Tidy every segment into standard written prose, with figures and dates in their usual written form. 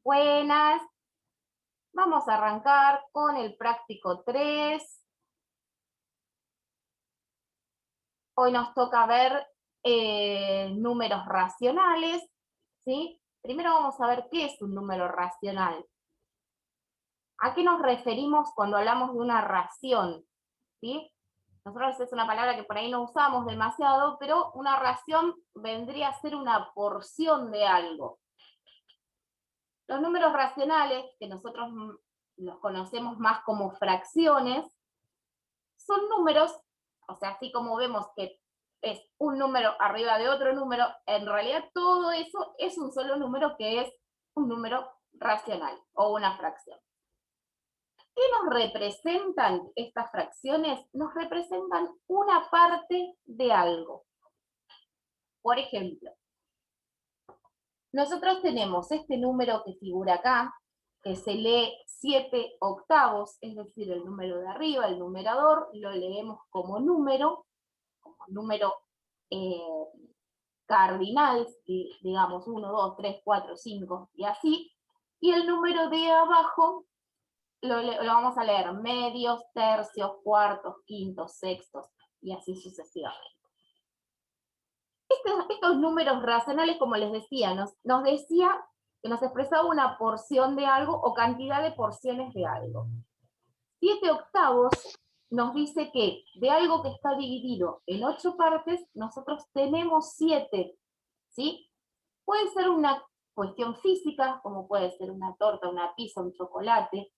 Buenas. Vamos a arrancar con el práctico 3. Hoy nos toca ver números racionales, ¿sí? Primero vamos a ver qué es un número racional. ¿A qué nos referimos cuando hablamos de una ración? ¿Sí? Nosotros es una palabra que por ahí no usamos demasiado, pero una ración vendría a ser una porción de algo. Los números racionales, que nosotros los conocemos más como fracciones, son números, o sea, así como vemos que es un número arriba de otro número, en realidad todo eso es un solo número que es un número racional o una fracción. ¿Qué nos representan estas fracciones? Nos representan una parte de algo. Por ejemplo, nosotros tenemos este número que figura acá, que se lee 7 octavos, es decir, el número de arriba, el numerador, lo leemos como número eh, cardinal, digamos 1, 2, 3, 4, 5 y así, y el número de abajo lo vamos a leer medios, tercios, cuartos, quintos, sextos y así sucesivamente. Estos números racionales, como les decía, nos decía que nos expresaba una porción de algo o cantidad de porciones de algo. 7 octavos nos dice que de algo que está dividido en 8 partes, nosotros tenemos 7, ¿sí? Puede ser una cuestión física, como puede ser una torta, una pizza, un chocolate,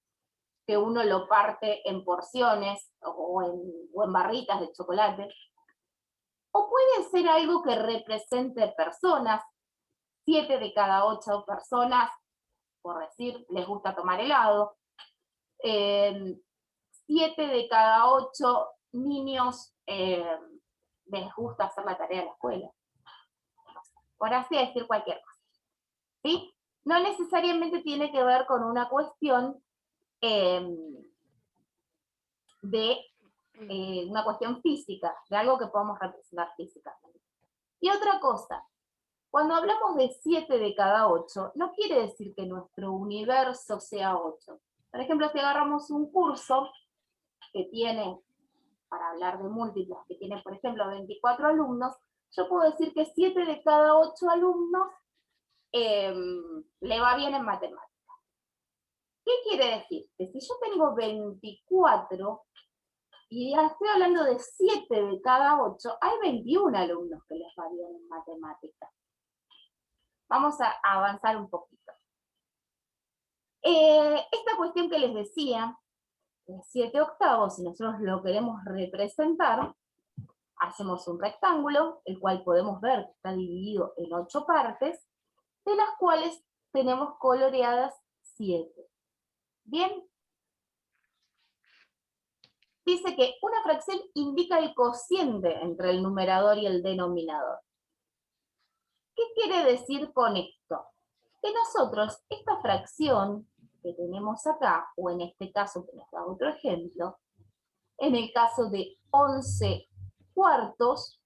que uno lo parte en porciones o en barritas de chocolate. O puede ser algo que represente personas, 7 de cada 8 personas, por decir, les gusta tomar helado. 7 de cada 8 niños les gusta hacer la tarea de la escuela. Por así decir cualquier cosa. ¿Sí? No necesariamente tiene que ver con una cuestión de una cuestión física, de algo que podamos representar físicamente. Y otra cosa, cuando hablamos de 7 de cada 8, no quiere decir que nuestro universo sea 8. Por ejemplo, si agarramos un curso que tiene, para hablar de múltiplos, que tiene, por ejemplo, 24 alumnos, yo puedo decir que 7 de cada 8 alumnos le va bien en matemáticas. ¿Qué quiere decir? Que si yo tengo 24 y estoy hablando de 7 de cada 8, hay 21 alumnos que les va bien en matemáticas. Vamos a avanzar un poquito. Esta cuestión que les decía, de 7 octavos, si nosotros lo queremos representar, hacemos un rectángulo, el cual podemos ver que está dividido en 8 partes, de las cuales tenemos coloreadas 7. ¿Bien? Dice que una fracción indica el cociente entre el numerador y el denominador. ¿Qué quiere decir con esto? Que nosotros, esta fracción que tenemos acá, o en este caso, que nos da otro ejemplo, en el caso de 11 cuartos,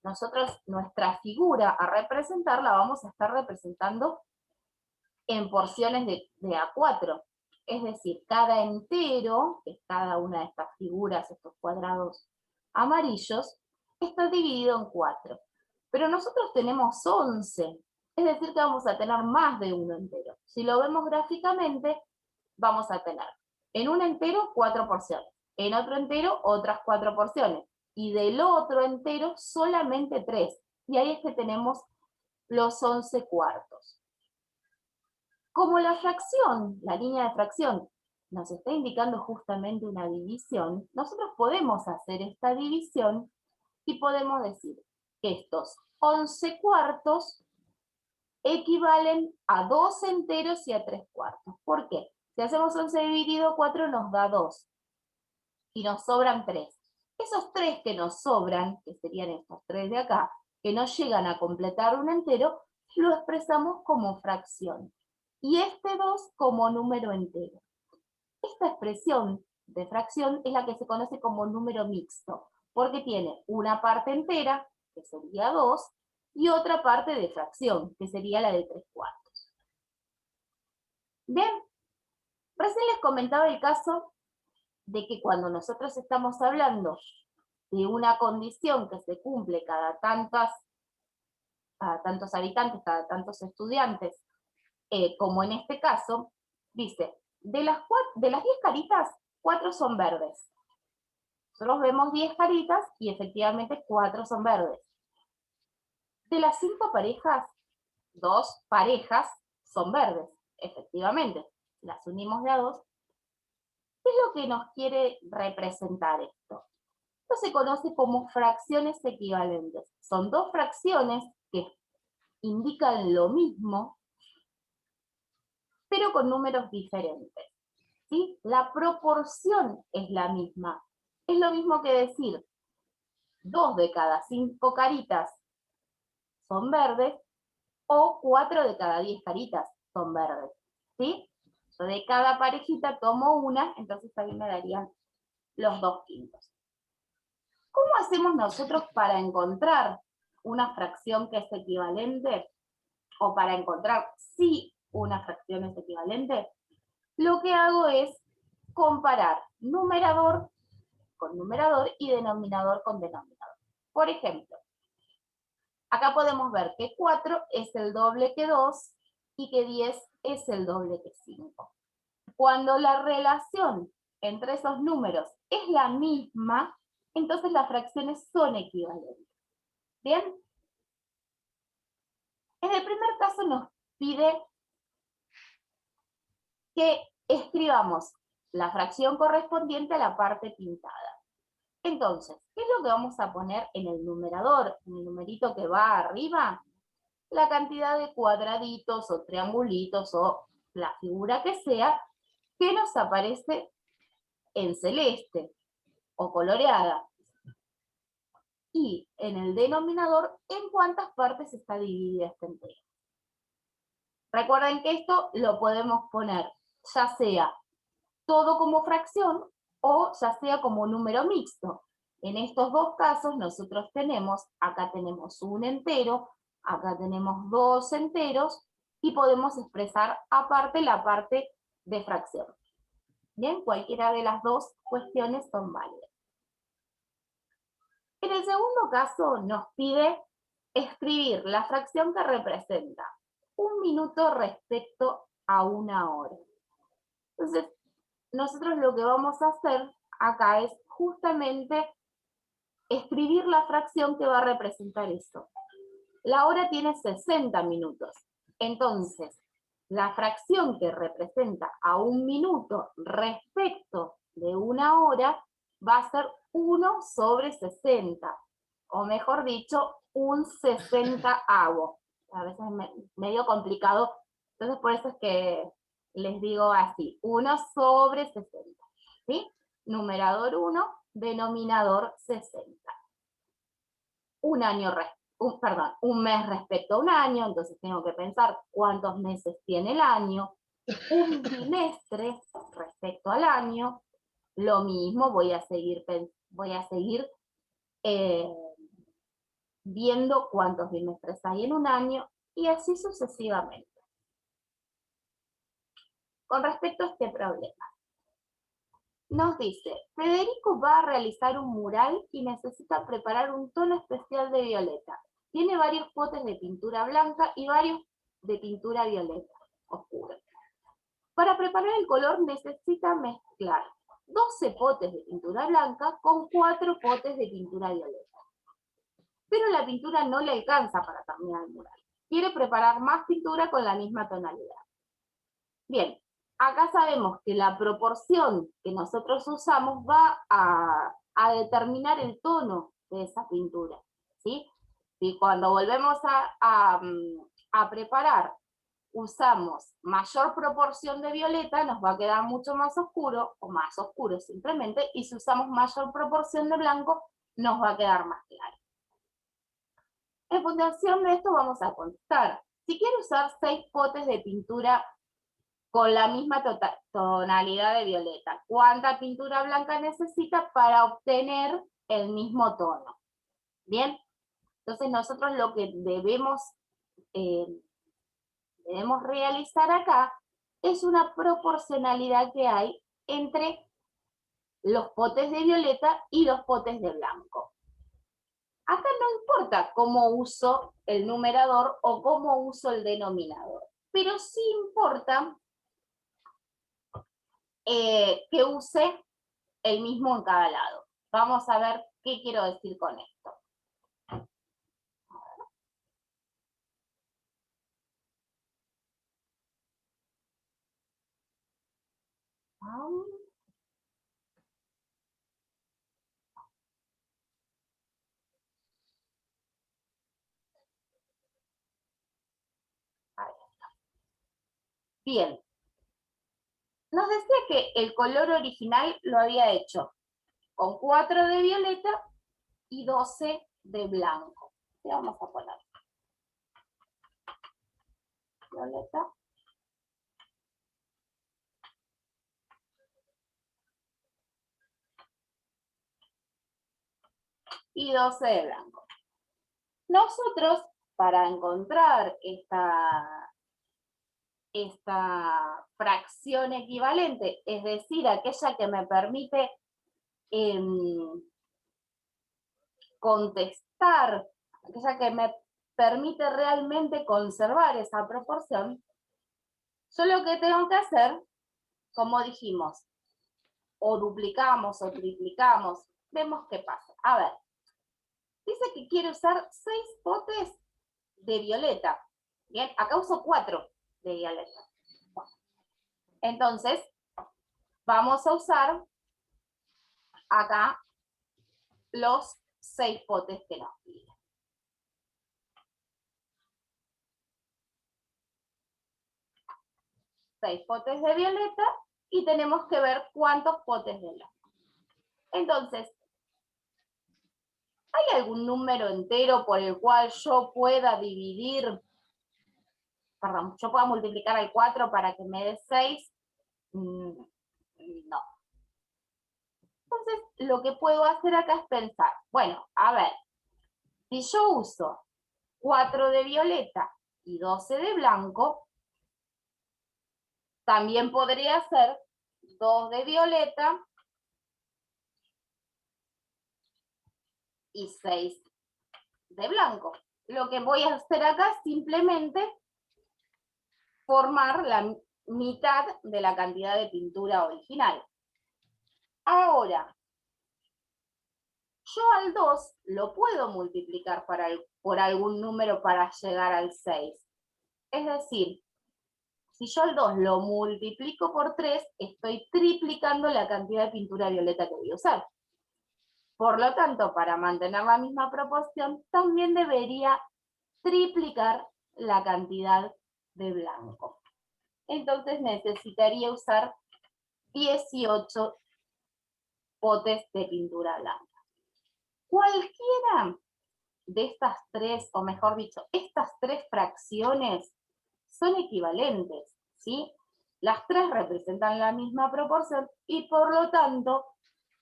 nosotros nuestra figura a representar la vamos a estar representando en porciones de A4. Es decir, cada entero, que es cada una de estas figuras, estos cuadrados amarillos, está dividido en 4. Pero nosotros tenemos 11, es decir que vamos a tener más de uno entero. Si lo vemos gráficamente, vamos a tener en un entero 4 porciones, en otro entero otras 4 porciones, y del otro entero solamente 3. Y ahí es que tenemos los 11 cuartos. Como la fracción, la línea de fracción, nos está indicando justamente una división, nosotros podemos hacer esta división y podemos decir que estos 11 cuartos equivalen a 2 enteros y a 3 cuartos. ¿Por qué? Si hacemos 11 dividido 4 nos da 2 y nos sobran 3. Esos 3 que nos sobran, que serían estos 3 de acá, que no llegan a completar un entero, lo expresamos como fracción. Y este 2 como número entero. Esta expresión de fracción es la que se conoce como número mixto, porque tiene una parte entera, que sería 2, y otra parte de fracción, que sería la de 3 cuartos. Bien, recién les comentaba el caso de que cuando nosotros estamos hablando de una condición que se cumple cada tantos habitantes, cada tantos estudiantes, como en este caso, dice, de las 10 caritas, 4 son verdes. Nosotros vemos 10 caritas y efectivamente 4 son verdes. De las 5 parejas, 2 parejas son verdes, efectivamente. Las unimos de a 2. ¿Qué es lo que nos quiere representar esto? Esto se conoce como fracciones equivalentes. Son 2 fracciones que indican lo mismo, pero con números diferentes. ¿Sí? La proporción es la misma. Es lo mismo que decir 2 de cada 5 caritas son verdes o 4 de cada 10 caritas son verdes. ¿Sí? Yo de cada parejita tomo una, entonces ahí me darían los 2/5. ¿Cómo hacemos nosotros para encontrar una fracción que es equivalente? O para encontrar si una fracción es equivalente, lo que hago es comparar numerador con numerador y denominador con denominador. Por ejemplo, acá podemos ver que 4 es el doble que 2 y que 10 es el doble que 5. Cuando la relación entre esos números es la misma, entonces las fracciones son equivalentes. ¿Bien? En el primer caso nos pide que escribamos la fracción correspondiente a la parte pintada. Entonces, ¿qué es lo que vamos a poner en el numerador? En el numerito que va arriba, la cantidad de cuadraditos o triangulitos o la figura que sea que nos aparece en celeste o coloreada. Y en el denominador, ¿en cuántas partes está dividida esta entrega? Recuerden que esto lo podemos poner ya sea todo como fracción o ya sea como número mixto. En estos dos casos nosotros acá tenemos un entero, acá tenemos 2 enteros y podemos expresar aparte la parte de fracción. Bien, cualquiera de las dos cuestiones son válidas. En el segundo caso nos pide escribir la fracción que representa 1 minuto respecto a 1 hora. Entonces, nosotros lo que vamos a hacer acá es justamente escribir la fracción que va a representar eso. La hora tiene 60 minutos. Entonces, la fracción que representa a 1 minuto respecto de 1 hora va a ser 1 sobre 60. O mejor dicho, un 60avo. A veces es medio complicado. Entonces, por eso es que les digo así. 1 sobre 60. ¿Sí? Numerador 1, denominador 60. Un mes respecto a un año, entonces tengo que pensar cuántos meses tiene el año. Un bimestre respecto al año, lo mismo, voy a seguir viendo cuántos bimestres hay en un año y así sucesivamente. Con respecto a este problema, nos dice, Federico va a realizar un mural y necesita preparar un tono especial de violeta. Tiene varios potes de pintura blanca y varios de pintura violeta oscura. Para preparar el color necesita mezclar 12 potes de pintura blanca con 4 potes de pintura violeta. Pero la pintura no le alcanza para terminar el mural. Quiere preparar más pintura con la misma tonalidad. Bien, acá sabemos que la proporción que nosotros usamos va a determinar el tono de esa pintura, ¿sí? Si cuando volvemos a preparar usamos mayor proporción de violeta, nos va a quedar mucho más oscuro, o más oscuro simplemente, y si usamos mayor proporción de blanco, nos va a quedar más claro. En función de esto vamos a contestar. Si quiero usar 6 potes de pintura con la misma tonalidad de violeta, ¿cuánta pintura blanca necesita para obtener el mismo tono? Bien, entonces nosotros lo que debemos realizar acá es una proporcionalidad que hay entre los potes de violeta y los potes de blanco. Acá no importa cómo uso el numerador o cómo uso el denominador, pero sí importa que use el mismo en cada lado. Vamos a ver qué quiero decir con esto. Bien, nos decía que el color original lo había hecho con 4 de violeta y 12 de blanco. ¿Qué vamos a poner? Violeta. Y 12 de blanco. Nosotros, para encontrar esta fracción equivalente, es decir, aquella que me permite contestar, aquella que me permite realmente conservar esa proporción, yo lo que tengo que hacer, como dijimos, o duplicamos o triplicamos, vemos qué pasa. A ver, dice que quiere usar 6 potes de violeta. Bien, acá uso 4 de violeta. Entonces, vamos a usar acá los 6 potes que nos piden. Seis potes de violeta y tenemos que ver cuántos potes de blanco. Entonces, ¿hay algún número entero por el cual yo pueda dividir, perdón, yo pueda multiplicar al 4 para que me dé 6? No. Entonces, lo que puedo hacer acá es pensar, bueno, a ver, si yo uso 4 de violeta y 12 de blanco, también podría ser 2 de violeta y 6 de blanco. Lo que voy a hacer acá es simplemente formar la mitad de la cantidad de pintura original. Ahora, yo al 2 lo puedo multiplicar por algún número para llegar al 6. Es decir, si yo al 2 lo multiplico por 3, estoy triplicando la cantidad de pintura violeta que voy a usar. Por lo tanto, para mantener la misma proporción, también debería triplicar la cantidad de blanco. Entonces necesitaría usar 18 potes de pintura blanca. Cualquiera de estas tres, o mejor dicho, estas tres fracciones son equivalentes, ¿sí? Las tres representan la misma proporción y por lo tanto,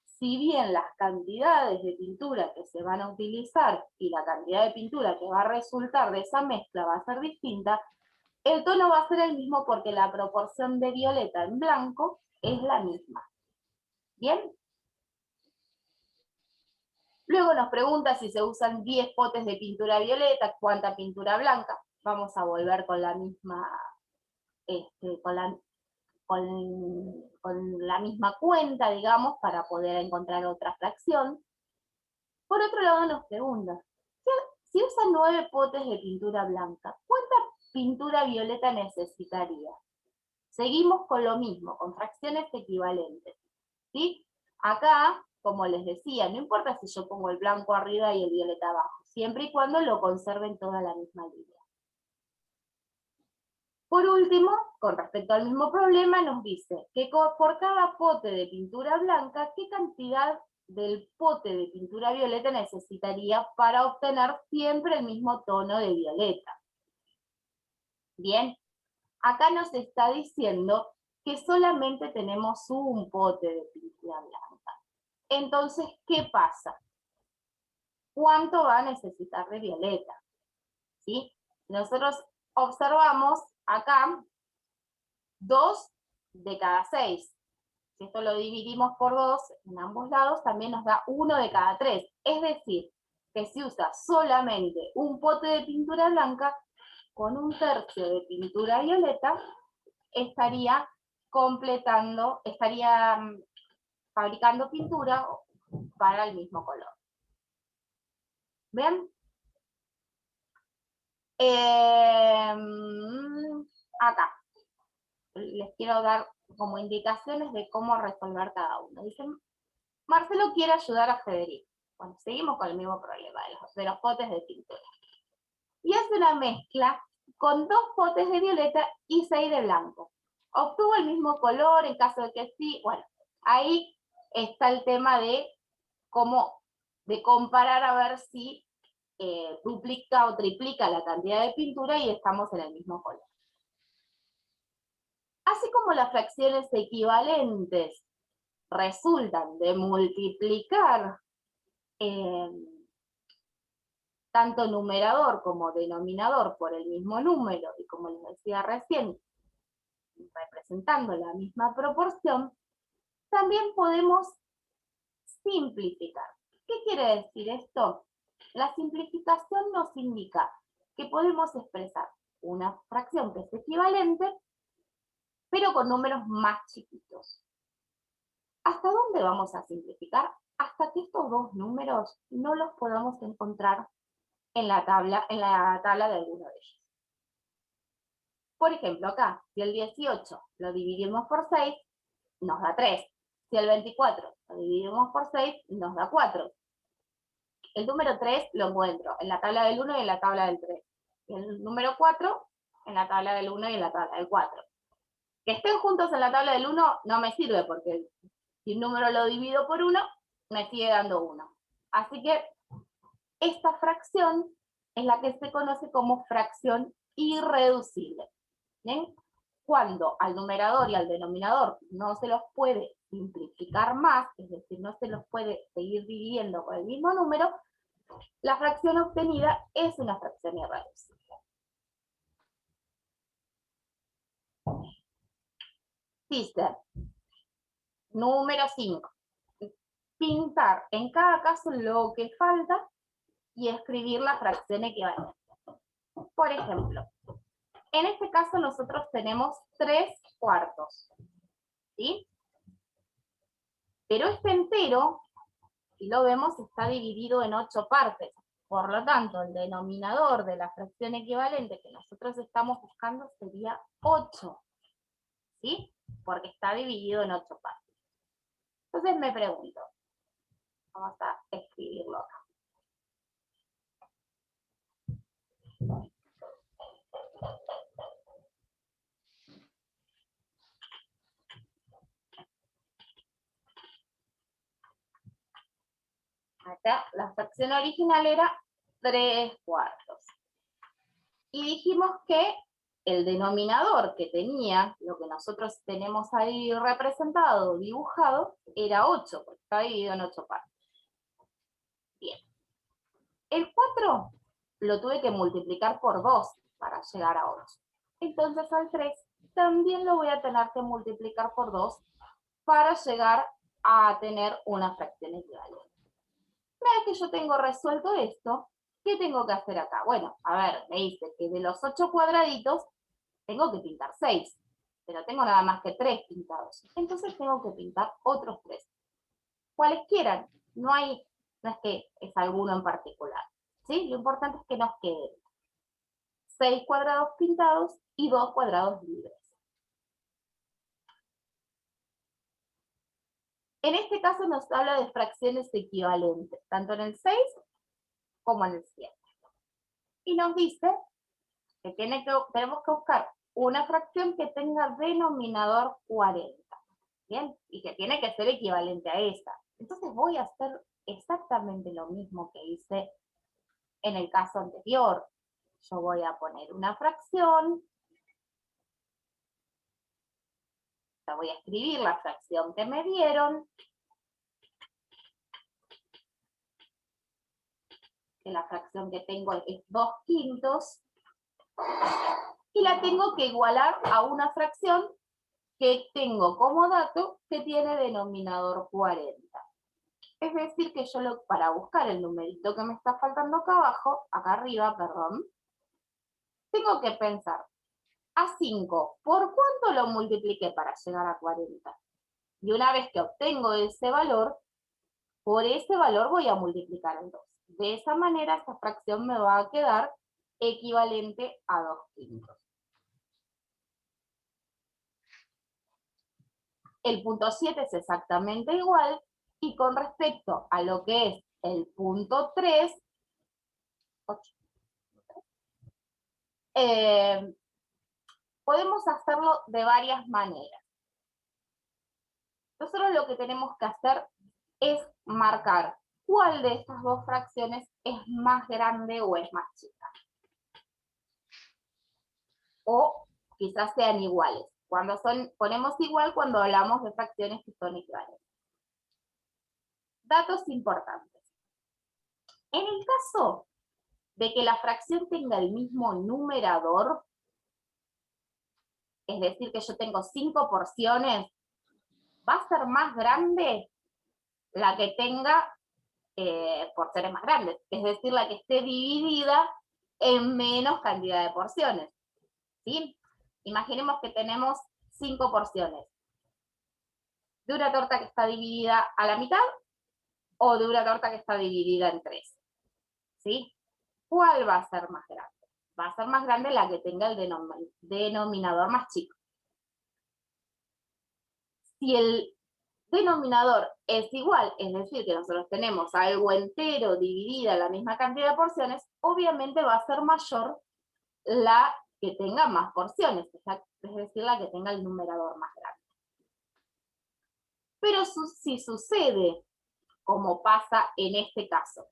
si bien las cantidades de pintura que se van a utilizar y la cantidad de pintura que va a resultar de esa mezcla va a ser distinta, el tono va a ser el mismo porque la proporción de violeta en blanco es la misma. ¿Bien? Luego nos pregunta si se usan 10 potes de pintura violeta, cuánta pintura blanca. Vamos a volver con la misma, con la misma cuenta, digamos, para poder encontrar otra fracción. Por otro lado nos pregunta, si usa 9 potes de pintura blanca, ¿cuánta pintura violeta necesitaría? Seguimos con lo mismo, con fracciones equivalentes, ¿sí? Acá, como les decía, no importa si yo pongo el blanco arriba y el violeta abajo, siempre y cuando lo conserven toda la misma línea. Por último, con respecto al mismo problema, nos dice que por cada pote de pintura blanca, ¿qué cantidad del pote de pintura violeta necesitaría para obtener siempre el mismo tono de violeta? Bien, acá nos está diciendo que solamente tenemos un pote de pintura blanca. Entonces, ¿qué pasa? ¿Cuánto va a necesitar de violeta? ¿Sí? Nosotros observamos acá 2 de cada 6. Si esto lo dividimos por 2 en ambos lados, también nos da 1 de cada 3. Es decir, que si usa solamente un pote de pintura blanca, con 1/3 de pintura violeta, estaría fabricando pintura para el mismo color. ¿Bien? Acá les quiero dar como indicaciones de cómo resolver cada uno. Dicen, Marcelo quiere ayudar a Federico. Bueno, seguimos con el mismo problema de los potes de pintura. Y hace una mezcla con 2 potes de violeta y 6 de blanco. Obtuvo el mismo color, en caso de que sí. Bueno, ahí está el tema de comparar a ver si duplica o triplica la cantidad de pintura y estamos en el mismo color. Así como las fracciones equivalentes resultan de multiplicar tanto numerador como denominador por el mismo número, y como les decía recién, representando la misma proporción, también podemos simplificar. ¿Qué quiere decir esto? La simplificación nos indica que podemos expresar una fracción que es equivalente, pero con números más chiquitos. ¿Hasta dónde vamos a simplificar? Hasta que estos dos números no los podamos encontrar en la tabla de alguno de ellos. Por ejemplo, acá, si el 18 lo dividimos por 6, nos da 3. Si el 24 lo dividimos por 6, nos da 4. El número 3 lo encuentro en la tabla del 1 y en la tabla del 3. Y el número 4 en la tabla del 1 y en la tabla del 4. Que estén juntos en la tabla del 1 no me sirve, porque si el número lo divido por 1, me sigue dando 1. Así que esta fracción es la que se conoce como fracción irreducible. ¿Bien? Cuando al numerador y al denominador no se los puede simplificar más, es decir, no se los puede seguir dividiendo por el mismo número, la fracción obtenida es una fracción irreducible. Dice, número 5. Pintar en cada caso lo que falta y escribir la fracción equivalente. Por ejemplo, en este caso nosotros tenemos 3/4, ¿sí? Pero este entero, si lo vemos, está dividido en 8 partes. Por lo tanto, el denominador de la fracción equivalente que nosotros estamos buscando sería 8, ¿sí? Porque está dividido en 8 partes. Entonces me pregunto, vamos a escribirlo acá. Acá la fracción original era 3/4. Y dijimos que el denominador que tenía, lo que nosotros tenemos ahí representado, dibujado, era 8, porque está dividido en 8 partes. Bien. El 4 lo tuve que multiplicar por 2 para llegar a 8. Entonces al 3 también lo voy a tener que multiplicar por 2 para llegar a tener una fracción equivalente. Una vez que yo tengo resuelto esto, ¿qué tengo que hacer acá? Bueno, a ver, me dice que de los 8 cuadraditos tengo que pintar 6, pero tengo nada más que 3 pintados. Entonces tengo que pintar otros 3. ¿Cuáles quieran? No es que es alguno en particular, ¿sí? Lo importante es que nos queden 6 cuadrados pintados y 2 cuadrados libres. En este caso nos habla de fracciones equivalentes, tanto en el 6 como en el 7. Y nos dice que tenemos que buscar una fracción que tenga denominador 40, ¿bien? Y que tiene que ser equivalente a esta. Entonces voy a hacer exactamente lo mismo que hice en el caso anterior. Yo voy a poner una fracción, voy a escribir la fracción que me dieron, que la fracción que tengo es 2/5, y la tengo que igualar a una fracción que tengo como dato que tiene denominador 40. Es decir, que yo para buscar el numerito que me está faltando acá abajo, acá arriba, perdón, tengo que pensar, a 5, ¿por cuánto lo multipliqué para llegar a 40? Y una vez que obtengo ese valor, por ese valor voy a multiplicar en 2. De esa manera, esta fracción me va a quedar equivalente a 2 quintos. El punto 7 es exactamente igual, y con respecto a lo que es el punto 3, 8, podemos hacerlo de varias maneras. Nosotros lo que tenemos que hacer es marcar cuál de estas dos fracciones es más grande o es más chica. O quizás sean iguales. Ponemos igual cuando hablamos de fracciones que son iguales. Datos importantes. En el caso de que la fracción tenga el mismo numerador, es decir, que yo tengo 5 porciones, va a ser más grande la que tenga porciones más grandes, es decir, la que esté dividida en menos cantidad de porciones. ¿Sí? Imaginemos que tenemos 5 porciones de una torta que está dividida a la mitad o de una torta que está dividida en 3. ¿Sí? ¿Cuál va a ser más grande? Va a ser más grande la que tenga el denominador más chico. Si el denominador es igual, es decir, que nosotros tenemos algo entero dividida en la misma cantidad de porciones, obviamente va a ser mayor la que tenga más porciones, es decir, la que tenga el numerador más grande. Pero si sucede, como pasa en este caso,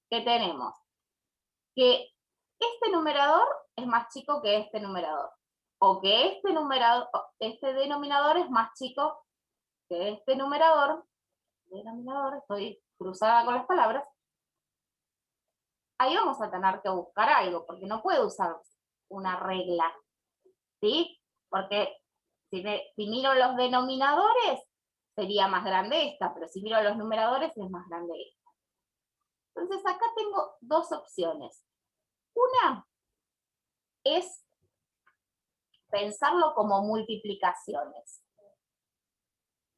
que tenemos que este numerador es más chico que este numerador, o que este denominador es más chico que este numerador, estoy cruzada con las palabras, ahí vamos a tener que buscar algo, porque no puedo usar una regla, ¿sí? Porque si miro los denominadores, sería más grande esta, pero si miro los numeradores, es más grande esta. Entonces acá tengo dos opciones. Una es pensarlo como multiplicaciones.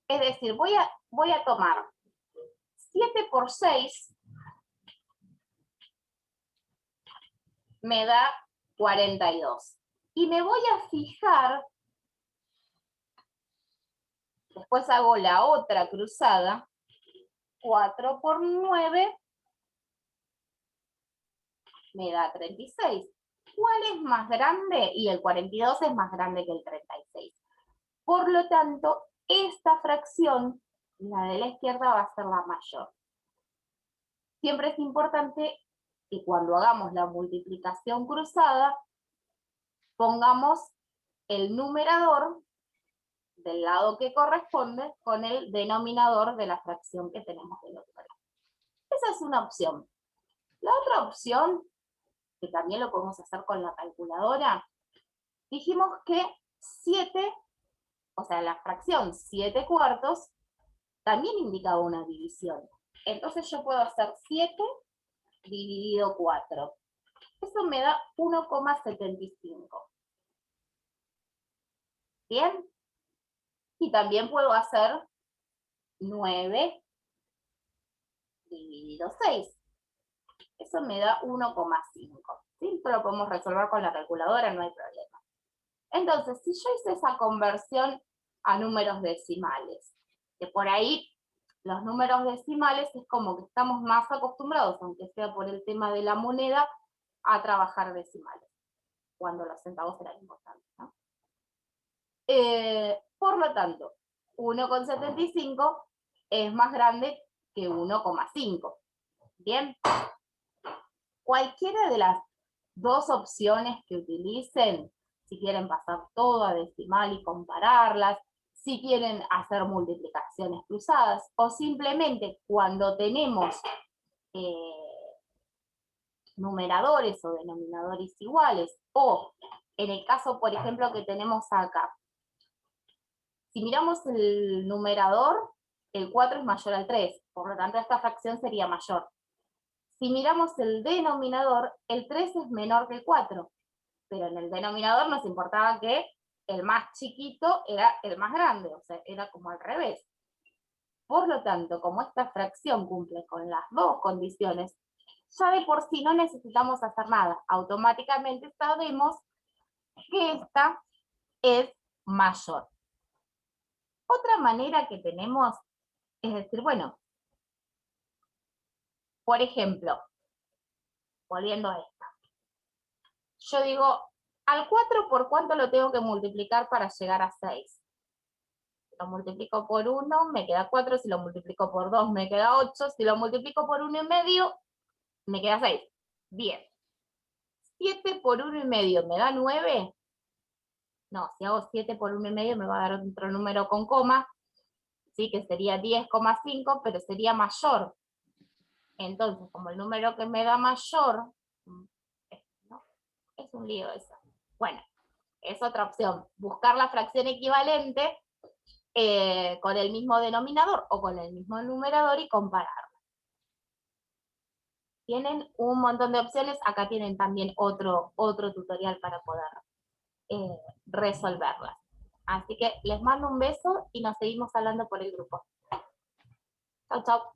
Es decir, voy a tomar 7 por 6 me da 42. Y me voy a fijar, después hago la otra cruzada, 4 por 9 me da 36. ¿Cuál es más grande? Y el 42 es más grande que el 36. Por lo tanto, esta fracción, la de la izquierda, va a ser la mayor. Siempre es importante que cuando hagamos la multiplicación cruzada, pongamos el numerador del lado que corresponde con el denominador de la fracción que tenemos del otro lado. Esa es una opción. La otra opción, que también lo podemos hacer con la calculadora, dijimos que 7, o sea, la fracción 7 cuartos, también indicaba una división. Entonces yo puedo hacer 7 dividido 4. Eso me da 1,75. ¿Bien? Y también puedo hacer 9 dividido 6. Eso me da 1,5. ¿Sí? Pero lo podemos resolver con la calculadora, no hay problema. Entonces, si yo hice esa conversión a números decimales, que por ahí los números decimales es como que estamos más acostumbrados, aunque sea por el tema de la moneda, a trabajar decimales, cuando los centavos eran importantes, ¿no? Por lo tanto, 1,75 es más grande que 1,5. Bien, cualquiera de las dos opciones que utilicen, si quieren pasar todo a decimal y compararlas, si quieren hacer multiplicaciones cruzadas, o simplemente cuando tenemos numeradores o denominadores iguales, o en el caso, por ejemplo, que tenemos acá, Si miramos el numerador, el 4 es mayor al 3, por lo tanto esta fracción sería mayor. Si miramos el denominador, el 3 es menor que el 4, pero en el denominador nos importaba que el más chiquito era el más grande, o sea, era como al revés. Por lo tanto, como esta fracción cumple con las dos condiciones, ya de por sí no necesitamos hacer nada. Automáticamente sabemos que esta es mayor. Otra manera que tenemos es decir, bueno, por ejemplo, volviendo a esta, yo digo, al 4 ¿por cuánto lo tengo que multiplicar para llegar a 6? Si lo multiplico por 1 me queda 4, si lo multiplico por 2 me queda 8, si lo multiplico por 1,5 me queda 6. Bien. 7 por 1,5 me da 9. No, si hago 7 por 1,5 me va a dar otro número con coma, sí, que sería 10,5, pero sería mayor. Entonces, como el número que me da mayor, ¿no? Es un lío eso. Bueno, es otra opción. Buscar la fracción equivalente con el mismo denominador o con el mismo numerador y compararlo. Tienen un montón de opciones. Acá tienen también otro tutorial para poder resolverlas. Así que les mando un beso y nos seguimos hablando por el grupo. Chau, chau.